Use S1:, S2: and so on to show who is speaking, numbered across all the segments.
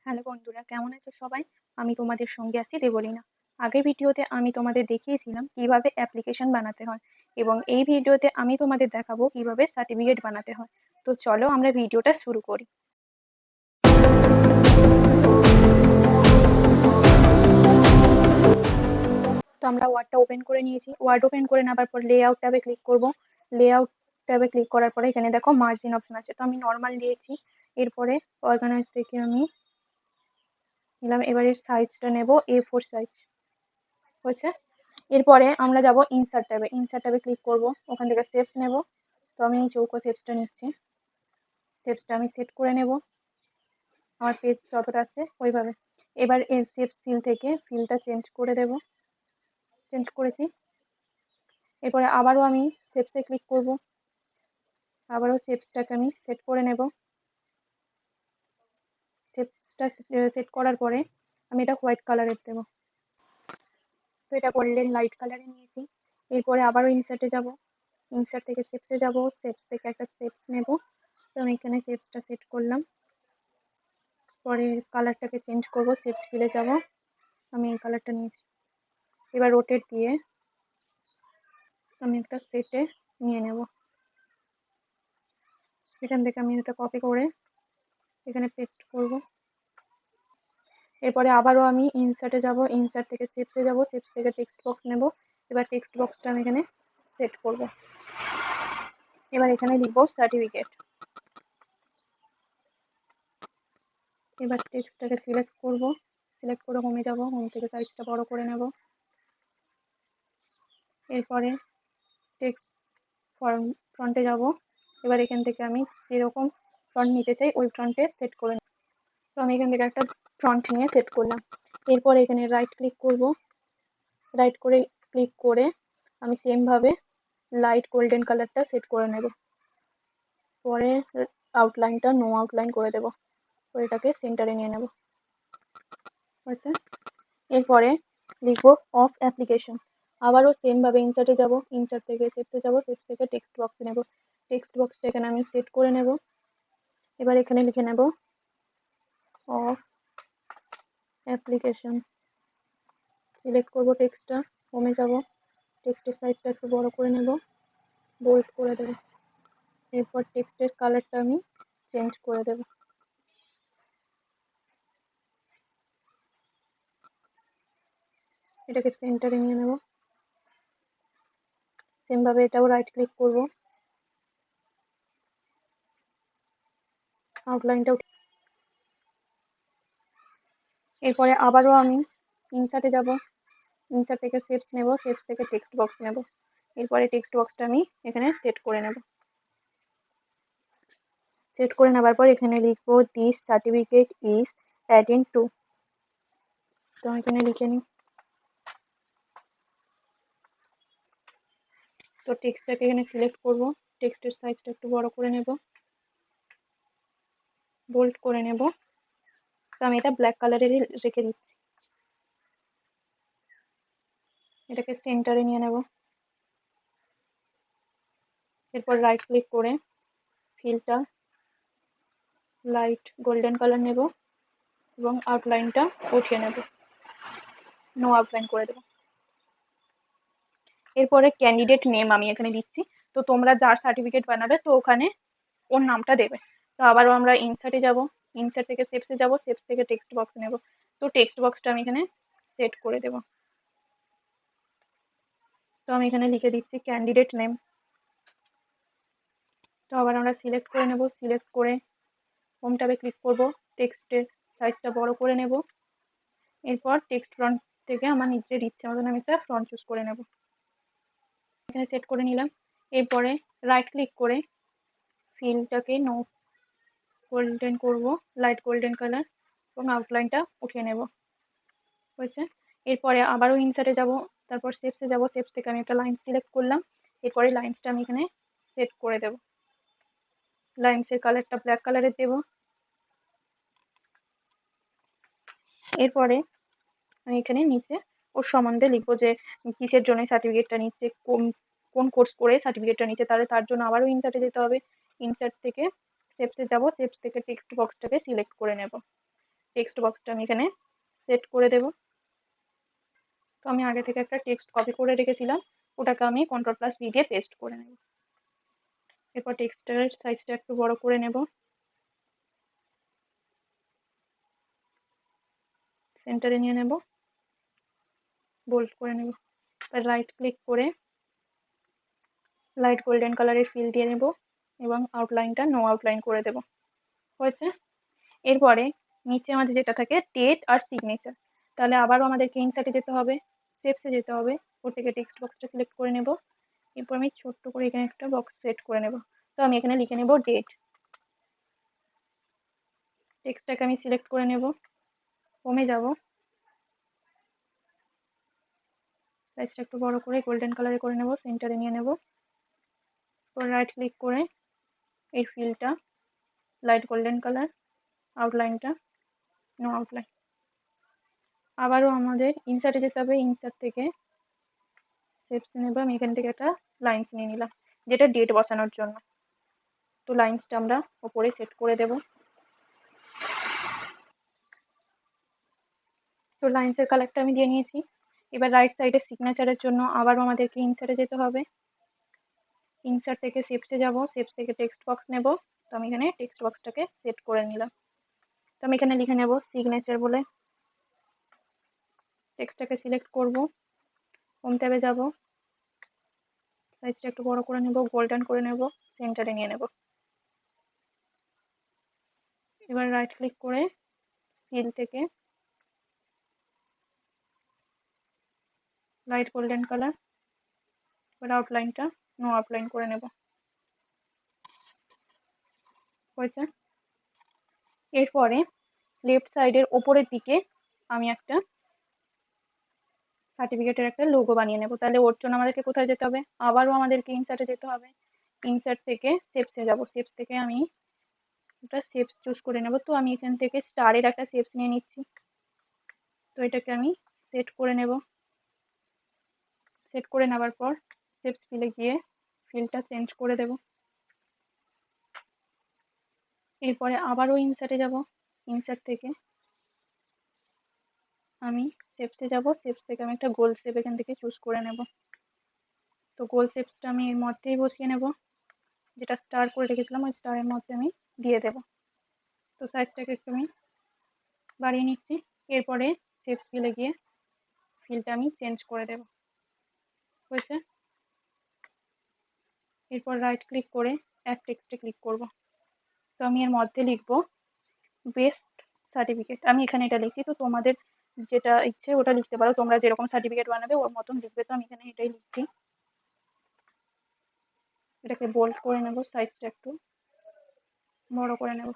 S1: Hello বন্ধুরা, কেমন আছো সবাই? আমি তোমাদের সঙ্গে আছি দেবলীনা। আগের ভিডিওতে আমি তোমাদের দেখিয়েছিলাম কিভাবে অ্যাপ্লিকেশন বানাতে হয় এবং এই ভিডিওতে আমি তোমাদের দেখাবো কিভাবে সার্টিফিকেট বানাতে হয়। তো চলো আমরা ভিডিওটা শুরু করি। তো আমরা ওয়ার্ডটা ওপেন করে নিয়েছি। ওয়ার্ড ওপেন করে নেওয়ার পর লেআউট ট্যাবে ক্লিক করব। লেআউট ট্যাবে ক্লিক করার পরে এখানে দেখো মার্জিন অপশন আছে, তো আমি নর্মাল দিয়েছি। এরপরে অর্গানাইজ থেকে আমি নিলাম, এবারে সাইজটা নেব A4 সাইজ হয়েছে। এরপরে আমরা যাব ইনসার্ট ট্যাবে। ইনসার্ট ট্যাবে ক্লিক করব, ওখান থেকে শেপস নেব। তো আমি এই চৌকো শেপসটা নিচ্ছি। শেপসটা আমি সেট করে নেব আমার পেজ যতটা আছে ওইভাবে। এবার এই শেপ ফিল থেকে ফিলটা চেঞ্জ করে দেব, চেঞ্জ করেছি। এরপরে আবারও আমি শেপসে ক্লিক করব, আবারও শেপসটাকে আমি সেট করে নেব। শেপসটা সেট করার পরে আমি এটা হোয়াইট কালারের দেবো। তো এটা গোল্ডেন লাইট কালারে নিয়েছি। এরপরে আবারও ইনসার্টে যাব, ইনসার্ট থেকে শেপসে যাব, শেপস থেকে একটা শেপস নেব। তো আমি এখানে শেপসটা সেট করলাম। পরে কালারটাকে চেঞ্জ করব, শেপস ফিলে যাব, আমি এই কালারটা নিয়েছি। এবার রোটেট দিয়ে আমি একটা সেটে নিয়ে নেব। এখান থেকে আমি এটা কপি করে এখানে পেস্ট করব। এরপরে আবারও আমি ইনসার্টে যাব, ইনসার্ট থেকে শেপসে যাব, শেপস থেকে টেক্সট বক্স নেব। এবার টেক্সট বক্সটা আমি এখানে সেট করব। এবার এখানে লিখব সার্টিফিকেট। এবার টেক্সটটাকে সিলেক্ট করব, সিলেক্ট করে হোমে যাব, হোম থেকে সাইজটা বড় করে নেব। এরপরে টেক্সট ফ্রন্টে যাব। এবার এখান থেকে আমি যেরকম ফ্রন্ট নিতে চাই ওই ফ্রন্টে সেট করে নেব। তো আমি এখান থেকে একটা ফ্রন্ট নিয়ে সেট করলাম। এরপর এখানে রাইট ক্লিক করব, রাইট করে ক্লিক করে আমি সেম ভাবে লাইট গোল্ডেন কালারটা সেট করে নেব। পরে আউটলাইনটা নো আউটলাইন করে দেব, তো এটাকে সেন্টারে নিয়ে নেব। হয়েছে। এরপরে লিখবো অফ অ্যাপ্লিকেশন। আবারও সেম ভাবে ইনসার্টে যাব, ইনসার্ট থেকে শেপসে যাব, শেপস থেকে টেক্সট বক্সে নেব। টেক্সট বক্সটা এখানে আমি সেট করে নেব। এবার এখানে লিখে নেব অফ অ্যাপ্লিকেশন। সিলেক্ট করব টেক্সটটা, হোমে যাব, টেক্সটের সাইজটা একটু বড় করে নেব, বোল্ড করে দেব। এরপর টেক্সটের কালারটা আমি চেঞ্জ করে দেব। এটাকে সেন্টারে নিয়ে নেব। সেম ভাবে এটাও রাইট ক্লিক করব, আউটলাইনটাও। এরপরে আবারও আমি ইনসার্টে যাব, ইনসার্ট থেকে শেপস নেব, শেপস থেকে টেক্সট বক্স নেব। এরপরে টেক্সট বক্সটা আমি এখানে সেট করে নেব। সেট করে নেবার পর এখানে লিখবো this certificate is attend two. তো আমি এখানে লিখে নিই। তো টেক্সটটাকে এখানে সিলেক্ট করব, টেক্সটের সাইজটা একটু বড় করে নেব, বোল্ড করে নেব। তো আমি এটা ব্ল্যাক কালারেরই রেখে দিচ্ছি। এটাকে সেন্টারে নিয়ে নেব। এরপর রাইট ক্লিক করে ফিলটা লাইট গোল্ডেন কালার নেব এবং আউটলাইনটা উঠিয়ে নেব, নো আউটলাইন করে দেব। এরপরে ক্যান্ডিডেট নেম আমি এখানে দিচ্ছি। তো তোমরা যার সার্টিফিকেট বানাবে তো ওখানে ওর নামটা দেবে। তো আবারও আমরা ইনসার্টে যাব, ইনসার্ট থেকে শেপসে যাব, শেপস থেকে টেক্সট বক্স নেব। তো টেক্সট বক্সটা আমি এখানে সেট করে দেব। তো আমি এখানে লিখে দিচ্ছি ক্যান্ডিডেট নেম। তো আবার আমরা সিলেক্ট করে নেব, সিলেক্ট করে হোম ট্যাবে ক্লিক করব, টেক্সটের সাইজটা বড় করে নেব। এরপর টেক্সট ফ্রন্ট থেকে আমার নিজের ইচ্ছে মতন আমি একটা ফ্রন্ট চুজ করে নেব। এখানে সেট করে নিলাম। এরপরে রাইট ক্লিক করে ফিলটাকে নো গোল্ডেন করব, লাইট গোল্ডেন কালার, এবং আউটলাইনটা উঠিয়ে নেব। হয়েছে। এরপরে আবারও ইনসার্টে যাব, তারপর শেপসে যাব, শেপস থেকে আমি একটা লাইন সিলেক্ট করলাম। এরপরে লাইন্সটা আমি এখানে সেট করে দেব, লাইন্সের কালারটা ব্ল্যাক কালারের দেব। এরপরে আমি এখানে নিচে ওর সম্বন্ধে লিখবো যে কিসের জন্য সার্টিফিকেটটা নিচ্ছে, কোন কোন কোর্স করে সার্টিফিকেটটা নিচ্ছে। তাহলে তার জন্য আবারও ইনসার্টে যেতে হবে, ইনসার্ট থেকে শেপসে যাব, শেপস থেকে টেক্সট বক্সটাকে সিলেক্ট করে নেব। টেক্সট বক্সটা আমি এখানে সেট করে দেব। তো আমি আগে থেকে একটা টেক্সট কপি করে রেখেছিলাম, ওটাকে আমি Ctrl+V দিয়ে পেস্ট করে নেব। এরপর টেক্সটের সাইজটা একটু বড় করে নেব, সেন্টারে নিয়ে নেব, বোল্ড করে নেব। রাইট ক্লিক করে লাইট গোল্ডেন কালারের ফিল দিয়ে নেব এবং আউটলাইনটা নো আউটলাইন করে দেব। হয়েছে। এরপরে নিচে আমাদের যেটা থাকে ডেট আর সিগনেচার, তাহলে আবারও আমাদেরকে ইনসার্টে যেতে হবে, শেপসে যেতে হবে, ওর থেকে টেক্সট বক্সটা সিলেক্ট করে নেব। এরপর আমি ছোট্ট করে এখানে একটা বক্স সেট করে নেব। তো আমি এখানে লিখে নেব ডেট। টেক্সটটাকে আমি সিলেক্ট করে নেব, হোমে যাব, সাইজটা একটু বড় করে গোল্ডেন কালারে করে নেব, সেন্টারে নিয়ে নেব। রাইট ক্লিক করে এই ফিলটা লাইট গোল্ডেন কালার, আউটলাইনটা নো আউটলাইন। আবারও আমাদের ইনসার্টে যেতে হবে, ইনসার্ট থেকে শেপস নেব। আমি এখান থেকে একটা লাইন্স নিয়ে নিলাম যেটা ডেট বসানোর জন্য। তো লাইন্সটা আমরা ওপরে সেট করে দেব। তো লাইন্সের কালারটা আমি দিয়ে নিয়েছি। এবার রাইট সাইডে সিগনেচারের জন্য আবারও আমাদেরকে ইনসার্টে যেতে হবে, ইনসার্ট থেকে শেপসে যাব, শেপস থেকে টেক্সট বক্স নেব। তো আমি এখানে টেক্সট বক্সটাকে সেট করে নিলাম। তো আমি এখানে লিখে নেব সিগনেচার বলে, টেক্সটটাকে সিলেক্ট করব, হোম ট্যাবে যাব, সাইজটা একটু বড় করে নেব, গোল্ডেন করে নেব, সেন্টারে নিয়ে নেব। এবার রাইট ক্লিক করে ফিল থেকে লাইট গোল্ডেন কালার, এবার আউটলাইনটা নো আউটলাইন করে নেব। হয়েছে। এরপরে লেফট সাইডের ওপরের দিকে আমি একটা সার্টিফিকেটের একটা লোগো বানিয়ে নেব। তাহলে ওর জন্য আমাদেরকে কোথায় যেতে হবে, আবারও আমাদেরকে ইনসার্টে যেতে হবে, ইনসার্ট থেকে শেপসে যাব, শেপস থেকে আমি একটা শেপস চুজ করে নেব। তো আমি এখান থেকে স্টারের একটা শেপস নিয়ে নিচ্ছি। তো এটাকে আমি সেট করে নেব। সেট করে নেওয়ার পর শেপস ফিলে গিয়ে ফিলটা চেঞ্জ করে দেব। এরপরে আবারও ইনসার্টে যাব, ইনসার্ট থেকে আমি শেপসে যাব, শেপস থেকে আমি একটা গোল শেপ এখান থেকে চুজ করে নেব। তো গোল শেপসটা আমি এর মধ্যেই বসিয়ে নেব, যেটা স্টার করে রেখেছিলাম ওই স্টারের মধ্যে আমি দিয়ে দেব। তো সাইজটাকে একটু আমি বাড়িয়ে নিচ্ছি। এরপরে শেপস ফিলে গিয়ে ফিলটা আমি চেঞ্জ করে দেব। হয়েছে। এরপর রাইট ক্লিক করে অ্যাড টেক্সটে ক্লিক করব। তো আমি এর মধ্যে লিখব বেস্ট সার্টিফিকেট। আমি এখানে এটা লিখছি, তো তোমাদের যেটা ইচ্ছে ওটা লিখতে পারো, তোমরা যেরকম সার্টিফিকেট বানাবে ওর মতন লিখবে। তো আমি এখানে এটাই লিখছি। এটাকে বোল্ড করে নেব, সাইজটা একটু বড় করে নেব।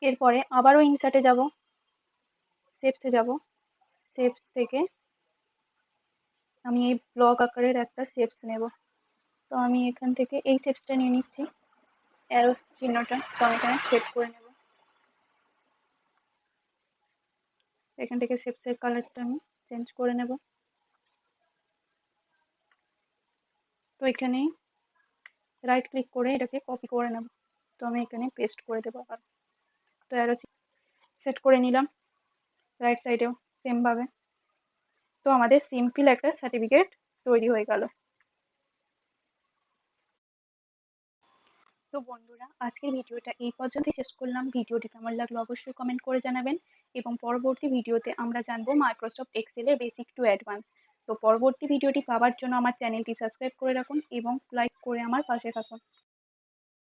S1: এরপরে আবারও ইনসার্টে যাব, শেপসে যাব, শেপস থেকে আমি এই ব্লক আকারের একটা শেপস নেব। তো আমি এখান থেকে এই শেপসটা নিয়ে নিচ্ছি, অ্যারো চিহ্নটা। তো আমি এখানে সেট করে নেব। এখান থেকে শেপসের কালারটা আমি চেঞ্জ করে নেব। তো এখানে রাইট ক্লিক করে এটাকে কপি করে নেব। তো আমি এখানে পেস্ট করে দেবো আবার। তো অ্যারো সেট করে নিলাম রাইট সাইডেও সেম ভাবে। তো আমাদের সিম্পল একটা সার্টিফিকেট তৈরি হয়ে গেল। তো বন্ধুরা, আজকের ভিডিওটা এই পর্যন্তই শেষ করলাম। ভিডিওটি কেমন লাগলো অবশ্যই কমেন্ট করে জানাবেন, এবং পরবর্তী ভিডিওতে আমরা জানবো মাইক্রোসফট এক্সেলের বেসিক টু অ্যাডভান্স। তো পরবর্তী ভিডিওটি পাওয়ার জন্য আমার চ্যানেলটি সাবস্ক্রাইব করে রাখুন এবং লাইক করে আমার পাশে থাকুন।